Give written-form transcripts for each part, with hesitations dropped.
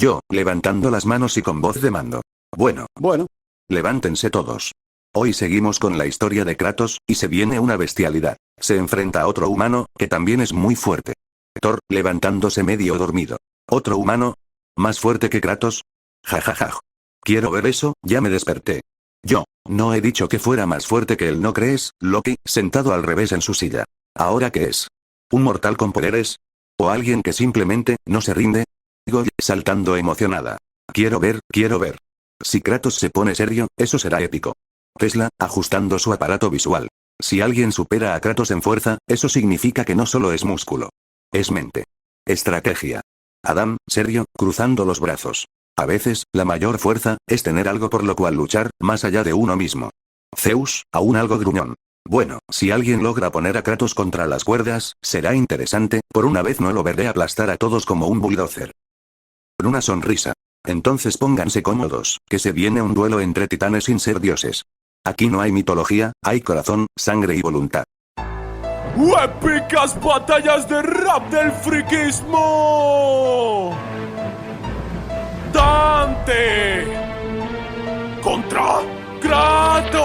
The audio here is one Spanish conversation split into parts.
Yo, levantando las manos y con voz de mando. Bueno, levántense todos. Hoy seguimos con la historia de Kratos, y se viene una bestialidad. Se enfrenta a otro humano, que también es muy fuerte. Thor, levantándose medio dormido. ¿Otro humano? ¿Más fuerte que Kratos? Jajaja. Quiero ver eso, ya me desperté. Yo, no he dicho que fuera más fuerte que él, ¿no crees, Loki? Sentado al revés en su silla. ¿Ahora qué es? ¿Un mortal con poderes? ¿O alguien que simplemente, no se rinde? Digo, saltando emocionada. Quiero ver. Si Kratos se pone serio, eso será épico. Tesla, ajustando su aparato visual. Si alguien supera a Kratos en fuerza, eso significa que no solo es músculo. Es mente. Estrategia. Adam, serio, cruzando los brazos. A veces, la mayor fuerza, es tener algo por lo cual luchar, más allá de uno mismo. Zeus, aún algo gruñón. Bueno, si alguien logra poner a Kratos contra las cuerdas, será interesante, por una vez no lo veré aplastar a todos como un bulldozer. Con una sonrisa. Entonces pónganse cómodos, que se viene un duelo entre titanes sin ser dioses. Aquí no hay mitología, hay corazón, sangre y voluntad. ¡Épicas batallas de rap del friquismo! Dante contra Kratos.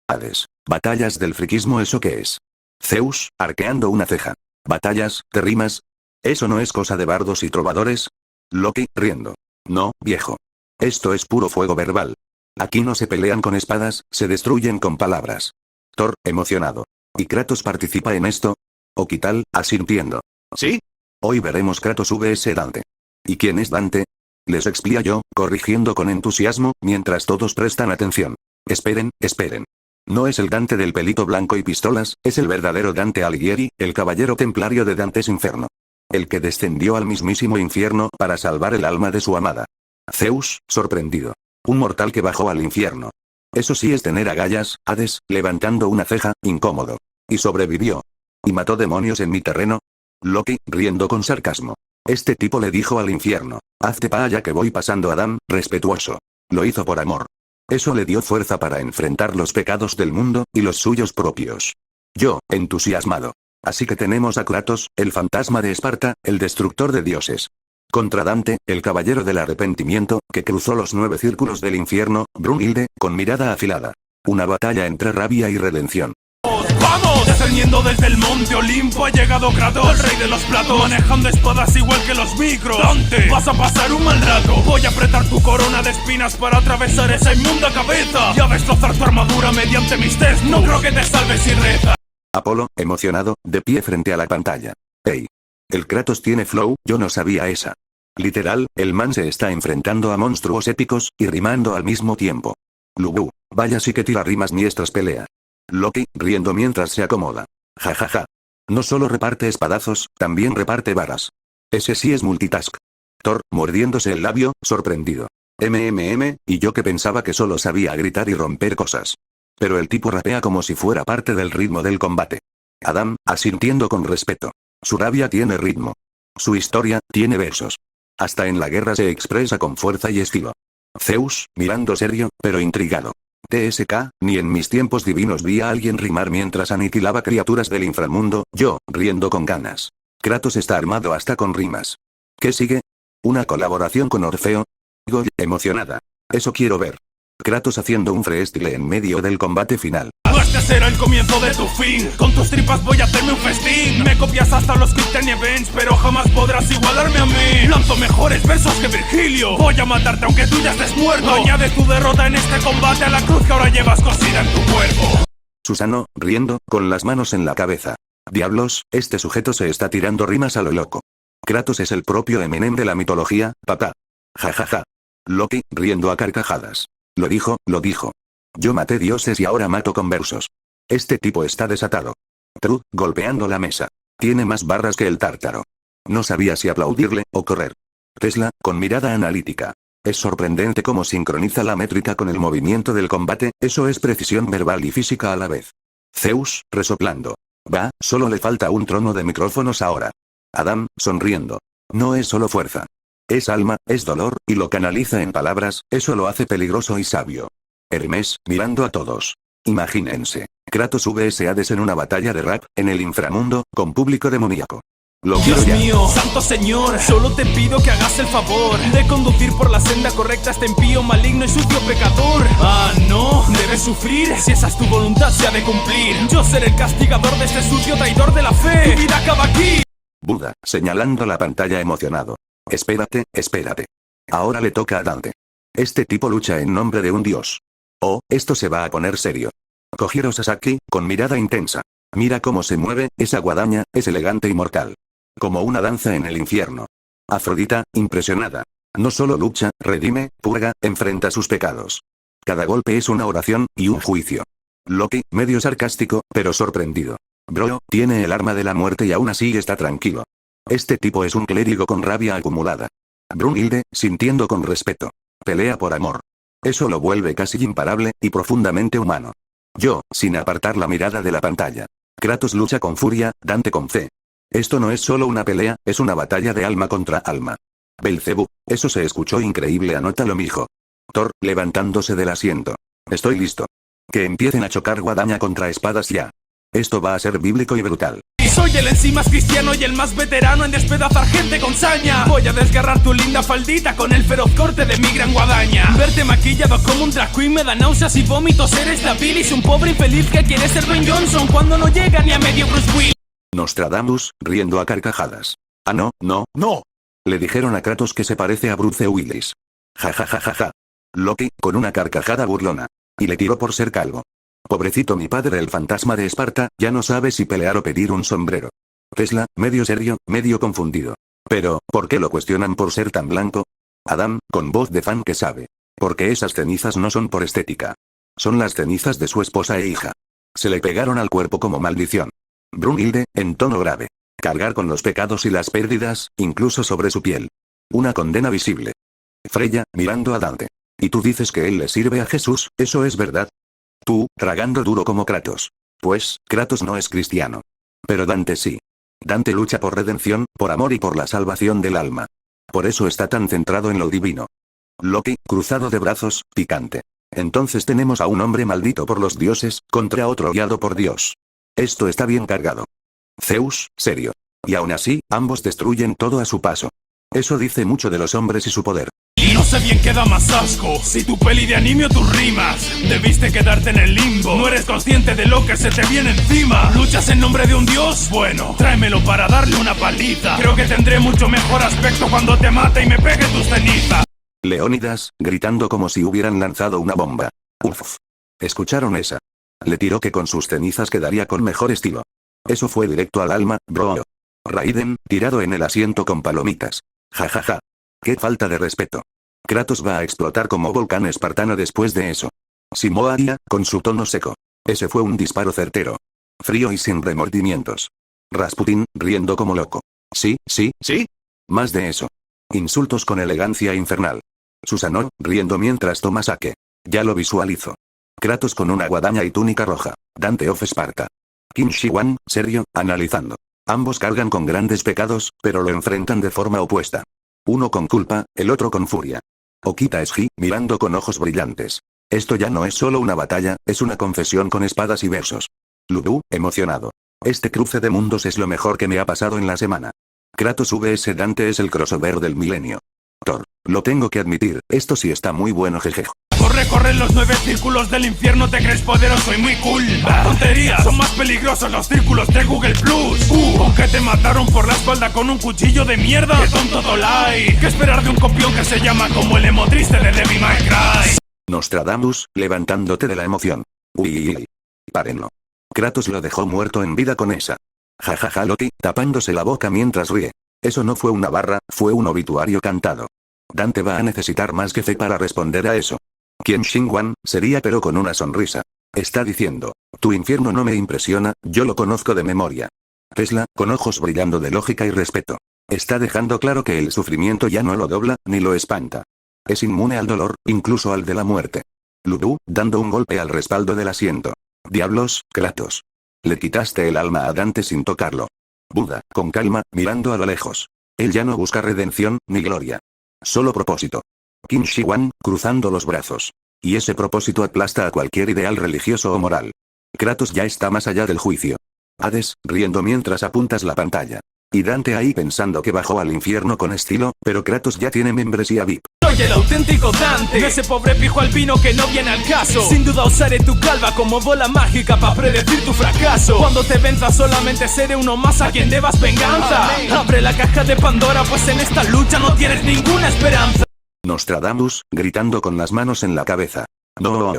Hades. Batallas del friquismo, ¿eso qué es? Zeus, arqueando una ceja. Batallas, ¿te rimas? ¿Eso no es cosa de bardos y trovadores? Loki, riendo. No, viejo. Esto es puro fuego verbal. Aquí no se pelean con espadas, se destruyen con palabras. Thor, emocionado. ¿Y Kratos participa en esto? Okital, asintiendo. ¿Sí? Hoy veremos Kratos vs Dante. ¿Y quién es Dante? Les explico yo, corrigiendo con entusiasmo, mientras todos prestan atención. Esperen. No es el Dante del pelito blanco y pistolas, es el verdadero Dante Alighieri, el caballero templario de Dante's Inferno. El que descendió al mismísimo infierno para salvar el alma de su amada. Zeus, sorprendido. Un mortal que bajó al infierno. Eso sí es tener agallas. Hades, levantando una ceja, incómodo. Y sobrevivió. ¿Y mató demonios en mi terreno? Loki, riendo con sarcasmo. Este tipo le dijo al infierno. Hazte pa' allá que voy pasando. Adam, respetuoso. Lo hizo por amor. Eso le dio fuerza para enfrentar los pecados del mundo, y los suyos propios. Yo, entusiasmado. Así que tenemos a Kratos, el fantasma de Esparta, el destructor de dioses. Contra Dante, el caballero del arrepentimiento, que cruzó los 9 círculos del infierno, Brunhilde, con mirada afilada. Una batalla entre rabia y redención. ¡Vamos! Descendiendo desde el monte Olimpo ha llegado Kratos, el rey de los platos, manejando espadas igual que los micros. Dante, vas a pasar un mal rato. Voy a apretar tu corona de espinas para atravesar esa inmunda cabeza y a destrozar tu armadura mediante mis test. No creo que te salves y reza. Apolo, emocionado, de pie frente a la pantalla. Hey. El Kratos tiene flow, yo no sabía esa. Literal, el man se está enfrentando a monstruos épicos, y rimando al mismo tiempo. Lubu, vaya sí que tira rimas mientras pelea. Loki, riendo mientras se acomoda. Jajaja. No solo reparte espadazos, también reparte varas. Ese sí es multitask. Thor, mordiéndose el labio, sorprendido. Y yo que pensaba que solo sabía gritar y romper cosas. Pero el tipo rapea como si fuera parte del ritmo del combate. Adam, asintiendo con respeto. Su rabia tiene ritmo. Su historia, tiene versos. Hasta en la guerra se expresa con fuerza y estilo. Zeus, mirando serio, pero intrigado. TSK, ni en mis tiempos divinos vi a alguien rimar mientras aniquilaba criaturas del inframundo, yo, riendo con ganas. Kratos está armado hasta con rimas. ¿Qué sigue? ¿Una colaboración con Orfeo? Digo, emocionada. Eso quiero ver. Kratos haciendo un freestyle en medio del combate final. Este será el comienzo de tu fin. Con tus tripas voy a hacerme un festín. Me copias hasta los Quick Time Events, pero jamás podrás igualarme a mí. Lanzo mejores versos que Virgilio. Voy a matarte aunque tú ya estés muerto. Añade tu derrota en este combate a la cruz que ahora llevas cosida en tu cuerpo. Susano, riendo, con las manos en la cabeza. Diablos, este sujeto se está tirando rimas a lo loco. Kratos es el propio Eminem de la mitología, papá. Jajaja. Loki, riendo a carcajadas. Lo dijo. Yo maté dioses y ahora mato con versos. Este tipo está desatado. Trud, golpeando la mesa. Tiene más barras que el tártaro. No sabía si aplaudirle o correr. Tesla, con mirada analítica. Es sorprendente cómo sincroniza la métrica con el movimiento del combate, eso es precisión verbal y física a la vez. Zeus, resoplando. Va, solo le falta un trono de micrófonos ahora. Adam, sonriendo. No es solo fuerza. Es alma, es dolor, y lo canaliza en palabras, eso lo hace peligroso y sabio. Hermes, mirando a todos. Imagínense. Kratos vs Hades en una batalla de rap, en el inframundo, con público demoníaco. Lo quiero Dios ya. mío, santo señor, solo te pido que hagas el favor de conducir por la senda correcta a este impío, maligno y sucio pecador. Ah, no, debes sufrir, si esa es tu voluntad se ha de cumplir. Yo seré el castigador de este sucio traidor de la fe. Tu vida acaba aquí. Buda, señalando la pantalla emocionado. Espérate, espérate. Ahora le toca a Dante. Este tipo lucha en nombre de un dios. Oh, esto se va a poner serio. Kojiro Sasaki, con mirada intensa. Mira cómo se mueve, esa guadaña, es elegante y mortal. Como una danza en el infierno. Afrodita, impresionada. No solo lucha, redime, purga, enfrenta sus pecados. Cada golpe es una oración, y un juicio. Loki, medio sarcástico, pero sorprendido. Bro, tiene el arma de la muerte y aún así está tranquilo. Este tipo es un clérigo con rabia acumulada. Brunhilde, sintiendo con respeto. Pelea por amor. Eso lo vuelve casi imparable, y profundamente humano. Yo, sin apartar la mirada de la pantalla. Kratos lucha con furia, Dante con fe. Esto no es solo una pelea, es una batalla de alma contra alma. Belcebú, eso se escuchó increíble, anótalo mijo. Thor, levantándose del asiento. Estoy listo. Que empiecen a chocar guadaña contra espadas ya. Esto va a ser bíblico y brutal. Soy el en sí más cristiano y el más veterano en despedazar gente con saña. Voy a desgarrar tu linda faldita con el feroz corte de mi gran guadaña. Verte maquillado como un drag queen me da náuseas y vómitos. Eres la bilis, un pobre infeliz que quiere ser Dwayne Johnson cuando no llega ni a medio Bruce Willis. Nostradamus, riendo a carcajadas. Ah no, no, no. Le dijeron a Kratos que se parece a Bruce Willis. Ja ja ja ja ja. Loki, con una carcajada burlona. Y le tiró por ser calvo. Pobrecito mi padre, el fantasma de Esparta, ya no sabe si pelear o pedir un sombrero. Tesla, medio serio, medio confundido. Pero, ¿por qué lo cuestionan por ser tan blanco? Adam, con voz de fan que sabe. Porque esas cenizas no son por estética. Son las cenizas de su esposa e hija. Se le pegaron al cuerpo como maldición. Brunhilde, en tono grave. Cargar con los pecados y las pérdidas, incluso sobre su piel. Una condena visible. Freya, mirando a Dante. ¿Y tú dices que él le sirve a Jesús, eso es verdad? Tú, tragando duro como Kratos. Pues, Kratos no es cristiano. Pero Dante sí. Dante lucha por redención, por amor y por la salvación del alma. Por eso está tan centrado en lo divino. Loki, cruzado de brazos, picante. Entonces tenemos a un hombre maldito por los dioses, contra otro odiado por Dios. Esto está bien cargado. Zeus, serio. Y aún así, ambos destruyen todo a su paso. Eso dice mucho de los hombres y su poder. Y no sé bien qué da más asco, si tu peli de anime o tus rimas. Debiste quedarte en el limbo, no eres consciente de lo que se te viene encima. ¿Luchas en nombre de un dios? Bueno, tráemelo para darle una paliza. Creo que tendré mucho mejor aspecto cuando te mate y me pegue tus cenizas. Leónidas, gritando como si hubieran lanzado una bomba. Uf. ¿Escucharon esa? Le tiró que con sus cenizas quedaría con mejor estilo. Eso fue directo al alma, bro. Raiden, tirado en el asiento con palomitas. Ja ja ja. ¡Qué falta de respeto! Kratos va a explotar como volcán espartano después de eso. Simoaria, con su tono seco. Ese fue un disparo certero. Frío y sin remordimientos. Rasputin, riendo como loco. Sí, sí, sí. Más de eso. Insultos con elegancia infernal. Susanoo, riendo mientras toma sake. Ya lo visualizo. Kratos con una guadaña y túnica roja. Dante of Esparta. Qin Shi Huang, serio, analizando. Ambos cargan con grandes pecados, pero lo enfrentan de forma opuesta. Uno con culpa, el otro con furia. Okita Esji, mirando con ojos brillantes. Esto ya no es solo una batalla, es una confesión con espadas y versos. Lubu, emocionado. Este cruce de mundos es lo mejor que me ha pasado en la semana. Kratos vs Dante es el crossover del milenio. Thor, lo tengo que admitir, esto sí está muy bueno, jeje. Corre los 9 círculos del infierno, te crees poderoso y muy cool. Tonterías, son más peligrosos los círculos de Google Plus. Aunque te mataron por la espalda con un cuchillo de mierda. ¡Qué tonto Dolai! ¿Qué esperar de un copión que se llama como el emo triste de Devil May Cry? Nostradamus, levantándote de la emoción. Uy. Párenlo. Kratos lo dejó muerto en vida con esa. Jajaja Loki, tapándose la boca mientras ríe. Eso no fue una barra, fue un obituario cantado. Dante va a necesitar más que fe para responder a eso. Qin Shi Huang, sería pero con una sonrisa. Está diciendo, tu infierno no me impresiona, yo lo conozco de memoria. Tesla, con ojos brillando de lógica y respeto. Está dejando claro que el sufrimiento ya no lo dobla, ni lo espanta. Es inmune al dolor, incluso al de la muerte. Lubu, dando un golpe al respaldo del asiento. Diablos, Kratos. Le quitaste el alma a Dante sin tocarlo. Buda, con calma, mirando a lo lejos. Él ya no busca redención, ni gloria. Solo propósito. Qin Shi Huang, cruzando los brazos. Y ese propósito aplasta a cualquier ideal religioso o moral. Kratos ya está más allá del juicio. Hades, riendo mientras apuntas la pantalla. Y Dante ahí pensando que bajó al infierno con estilo, pero Kratos ya tiene membresía VIP. Soy el auténtico Dante, ese pobre pijo albino que no viene al caso. Sin duda usaré tu calva como bola mágica para predecir tu fracaso. Cuando te venza solamente seré uno más a quien debas venganza. Abre la caja de Pandora, pues en esta lucha no tienes ninguna esperanza. Nostradamus, gritando con las manos en la cabeza. No.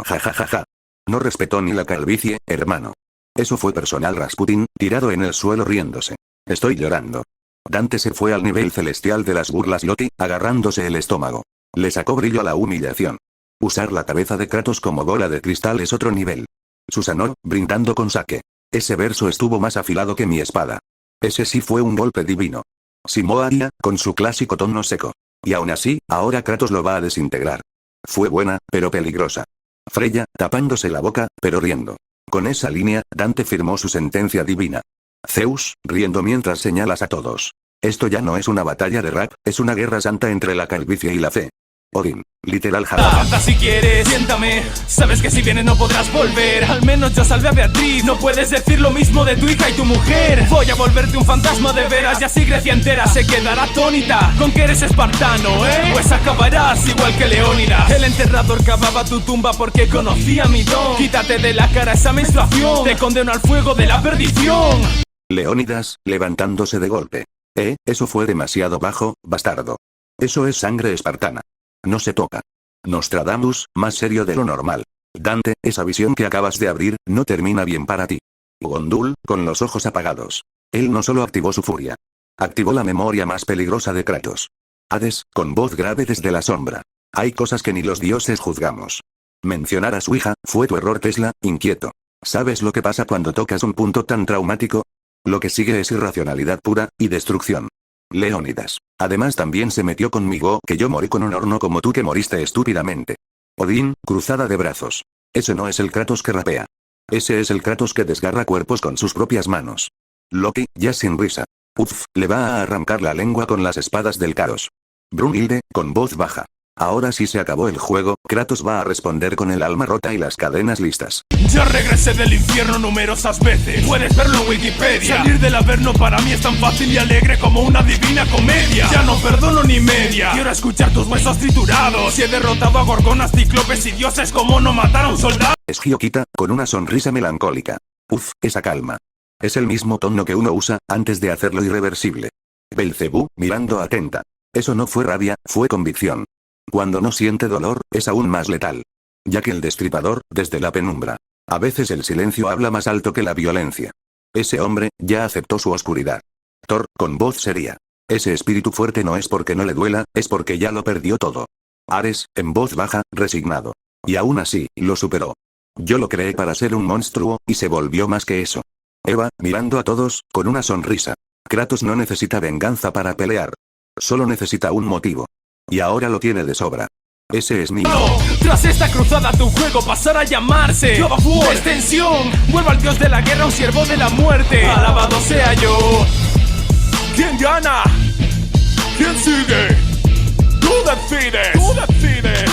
Ja ja ja ja. No respetó ni la calvicie, hermano. Eso fue personal. Rasputin, tirado en el suelo riéndose. Estoy llorando. Dante se fue al nivel celestial de las burlas. Loti, agarrándose el estómago. Le sacó brillo a la humillación. Usar la cabeza de Kratos como bola de cristal es otro nivel. Susanoo, brindando con saque. Ese verso estuvo más afilado que mi espada. Ese sí fue un golpe divino. Simoaria, con su clásico tono seco. Y aún así, ahora Kratos lo va a desintegrar. Fue buena, pero peligrosa. Freya, tapándose la boca, pero riendo. Con esa línea, Dante firmó su sentencia divina. Zeus, riendo mientras señalas a todos. Esto ya no es una batalla de rap, es una guerra santa entre la calvicie y la fe. Odín, literal jaja. Hasta si quieres, siéntame. Sabes que si vienes no podrás volver. Al menos yo salvé a Beatriz. No puedes decir lo mismo de tu hija y tu mujer. Voy a volverte un fantasma de veras. Y así Grecia entera se quedará atónita con que eres espartano, ¿eh? Pues acabarás igual que Leónidas. El enterrador cavaba tu tumba porque conocía mi don. Quítate de la cara esa menstruación. Te condeno al fuego de la perdición. Leónidas, levantándose de golpe. Eso fue demasiado bajo, bastardo. Eso es sangre espartana. No se toca. Nostradamus, más serio de lo normal. Dante, esa visión que acabas de abrir, no termina bien para ti. Gondul, con los ojos apagados. Él no solo activó su furia. Activó la memoria más peligrosa de Kratos. Hades, con voz grave desde la sombra. Hay cosas que ni los dioses juzgamos. Mencionar a su hija, fue tu error Tesla, inquieto. ¿Sabes lo que pasa cuando tocas un punto tan traumático? Lo que sigue es irracionalidad pura, y destrucción. Leónidas. Además también se metió conmigo que yo morí con honor, no como tú que moriste estúpidamente. Odín, cruzada de brazos. Ese no es el Kratos que rapea. Ese es el Kratos que desgarra cuerpos con sus propias manos. Loki, ya sin risa. Le va a arrancar la lengua con las espadas del caos. Brunhilde, con voz baja. Ahora sí se acabó el juego, Kratos va a responder con el alma rota y las cadenas listas. Ya regresé del infierno numerosas veces. Puedes verlo en Wikipedia. Salir del averno para mí es tan fácil y alegre como una divina comedia. Ya no perdono ni media. Quiero escuchar tus huesos triturados. Si he derrotado a gorgonas, cíclopes y dioses, como no matar a un soldado. Esgiokita, con una sonrisa melancólica. Esa calma. Es el mismo tono que uno usa antes de hacerlo irreversible. Belcebú, mirando atenta. Eso no fue rabia, fue convicción. Cuando no siente dolor, es aún más letal. Ya que el destripador, desde la penumbra. A veces el silencio habla más alto que la violencia. Ese hombre, ya aceptó su oscuridad. Thor, con voz seria. Ese espíritu fuerte no es porque no le duela, es porque ya lo perdió todo. Ares, en voz baja, resignado. Y aún así, lo superó. Yo lo creé para ser un monstruo, y se volvió más que eso. Eva, mirando a todos, con una sonrisa. Kratos no necesita venganza para pelear. Solo necesita un motivo. Y ahora lo tiene de sobra. Ese es mío. Tras esta cruzada tu juego pasará a llamarse God of War. Extensión. Vuelvo al dios de la guerra, un siervo de la muerte. Alabado sea yo. ¿Quién gana? ¿Quién sigue? Tú decides. Tú decides.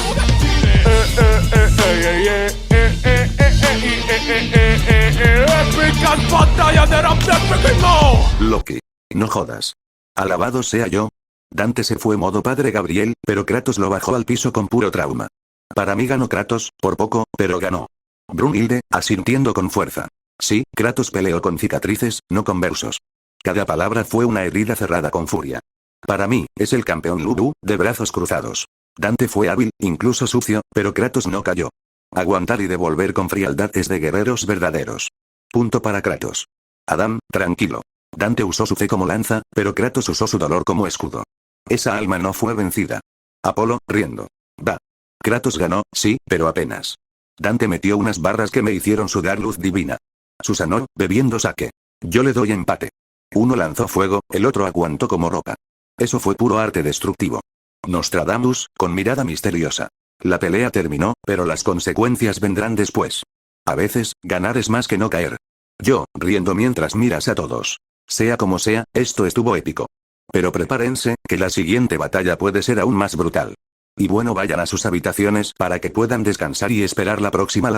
Épicas batallas de rap de Pekino. Loki. No jodas. Alabado sea yo. Dante se fue modo padre Gabriel, pero Kratos lo bajó al piso con puro trauma. Para mí ganó Kratos, por poco, pero ganó. Brunhilde, asintiendo con fuerza. Sí, Kratos peleó con cicatrices, no con versos. Cada palabra fue una herida cerrada con furia. Para mí, es el campeón Lubu, de brazos cruzados. Dante fue hábil, incluso sucio, pero Kratos no cayó. Aguantar y devolver con frialdad es de guerreros verdaderos. Punto para Kratos. Adam, tranquilo. Dante usó su fe como lanza, pero Kratos usó su dolor como escudo. Esa alma no fue vencida. Apolo, riendo. Va. Kratos ganó, sí, pero apenas. Dante metió unas barras que me hicieron sudar luz divina. Susanoo, bebiendo sake. Yo le doy empate. Uno lanzó fuego, el otro aguantó como roca. Eso fue puro arte destructivo. Nostradamus, con mirada misteriosa. La pelea terminó, pero las consecuencias vendrán después. A veces, ganar es más que no caer. Yo, riendo mientras miras a todos. Sea como sea, esto estuvo épico. Pero prepárense, que la siguiente batalla puede ser aún más brutal. Y bueno, vayan a sus habitaciones para que puedan descansar y esperar la próxima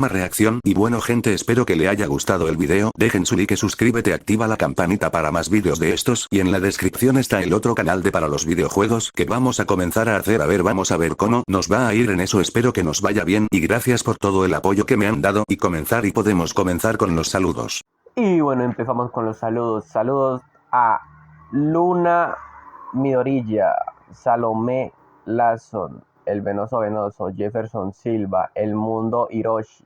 reacción. Y bueno gente, espero que le haya gustado el video. Dejen su like, suscríbete, activa la campanita para más vídeos de estos. Y en la descripción está el otro canal de para los videojuegos que vamos a comenzar a hacer. A ver, vamos a ver cómo nos va a ir en eso. Espero que nos vaya bien. Y gracias por todo el apoyo que me han dado. Y podemos comenzar con los saludos. Y bueno, empezamos con los saludos. Saludos a Luna Midorilla, Salomé Lasson, El Venoso Venoso, Jefferson Silva, El Mundo Hiroshi,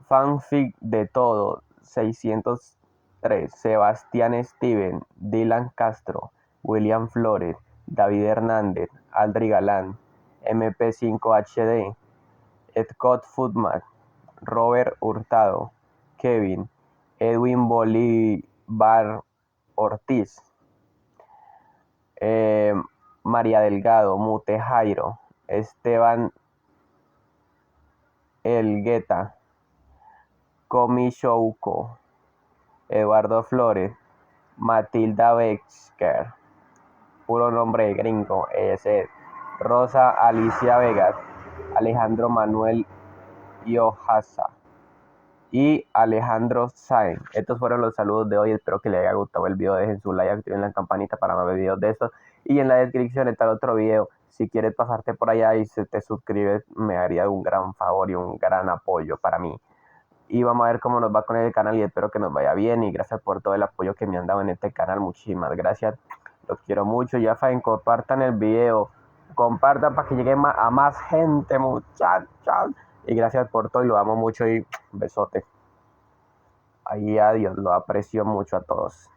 Fanfic de Todo, 603, Sebastián Steven, Dylan Castro, William Flores, David Hernández, Aldri Galán, MP5HD, Scott Footman, Robert Hurtado, Kevin, Edwin Bolívar Ortiz, María Delgado, Mute Jairo, Esteban Elgueta, Comi Shouko, Eduardo Flores, Matilda Becker, puro nombre de gringo, ese, Rosa Alicia Vegas, Alejandro Manuel Iohasa y Alejandro Sainz. Estos fueron los saludos de hoy. Espero que les haya gustado el video. Dejen su like, activen la campanita para más videos de estos. Y en la descripción está el otro video. Si quieres pasarte por allá y se te suscribes, me haría un gran favor y un gran apoyo para mí. Y vamos a ver cómo nos va con el canal y espero que nos vaya bien. Y gracias por todo el apoyo que me han dado en este canal. Muchísimas gracias. Los quiero mucho. Ya saben, compartan el video. Compartan para que llegue a más gente, muchachos. Y gracias por todo y lo amo mucho y besote. Ahí adiós, lo aprecio mucho a todos.